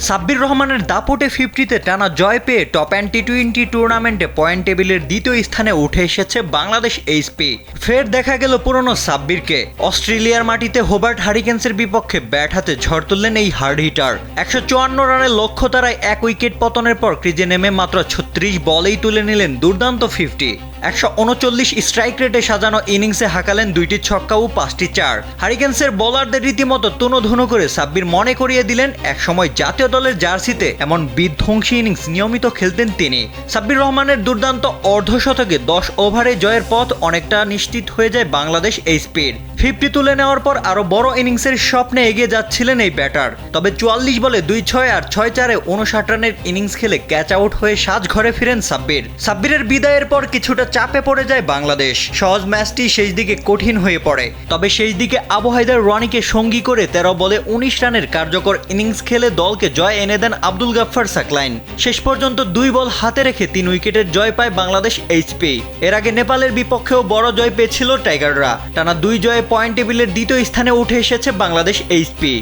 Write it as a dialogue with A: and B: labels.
A: সাব্বির রহমানের দাপটে 50-তে টানা জয় পেয়ে টপ অ্যান্ড টি-20 টুর্নামেন্টে পয়েন্ট টেবিলের দ্বিতীয় স্থানে উঠে এসেছে বাংলাদেশ এইচপি। ফের দেখা গেল পুরনো সাব্বিরকে। অস্ট্রেলিয়ার মাটিতে হোবার্ট হারিকেন্সের বিপক্ষে ব্যাট হাতে ঝড় তুললেন এই হার্ড হিটার। 154 রানের লক্ষ্য তারায় 1 উইকেট পতনের পর ক্রিজে নেমে মাত্র 36 বলেই তুলে নিলেন দুর্দান্ত 50। 139 স্ট্রাইক রেটে সাজানো ইনিংসে হাঁকালেন 2টি ছক্কা ও 5টি চার। হারিকেন্সের বোলারদের রীতিমতো তুনোধুনো করে সাব্বির মনে করিয়ে দিলেন একসময় জাতীয় দলের জার্সিতে এমন বিধ্বংসী ইনিংস নিয়মিত খেলতেন তিনি। সাব্বির রহমানের দুর্দান্ত অর্ধশতকে 10 ওভারে জয়ের পথ অনেকটা নিশ্চিত হয়ে যায় বাংলাদেশ এইচপির। 50 তুলে নেওয়ার পর আরও বড় ইনিংসের স্বপ্নে এগিয়ে যাচ্ছিলেন এই ব্যাটার। তবে 44 বলে 2-6 আর 6-4-এ 59 রানের ইনিংস খেলে ক্যাচ আউট হয়ে সাজঘরে ফিরেন সাব্বির। সাব্বিরের বিদায়ের পর কিছুটা চাপে পড়ে যায় বাংলাদেশ। সহজ ম্যাচটি শেষ দিকে কঠিন হয়ে পড়ে। তবে শেষ দিকে আবু হায়দার রনিকে সঙ্গী করে 13 বলে 19 রানের কার্যকর ইনিংস খেলে দলকে জয় এনে দেন আব্দুল গাফফার সাকলাইন। শেষ পর্যন্ত 2 বল হাতে রেখে 3 উইকেটের জয় পায় বাংলাদেশ এইচপি। এর আগে নেপালের বিপক্ষেও বড় জয় পেয়েছিল টাইগাররা। টানা 2 জয়ে পয়েন্ট টেবিলের দ্বিতীয় স্থানে উঠে এসেছে বাংলাদেশ এইচপি।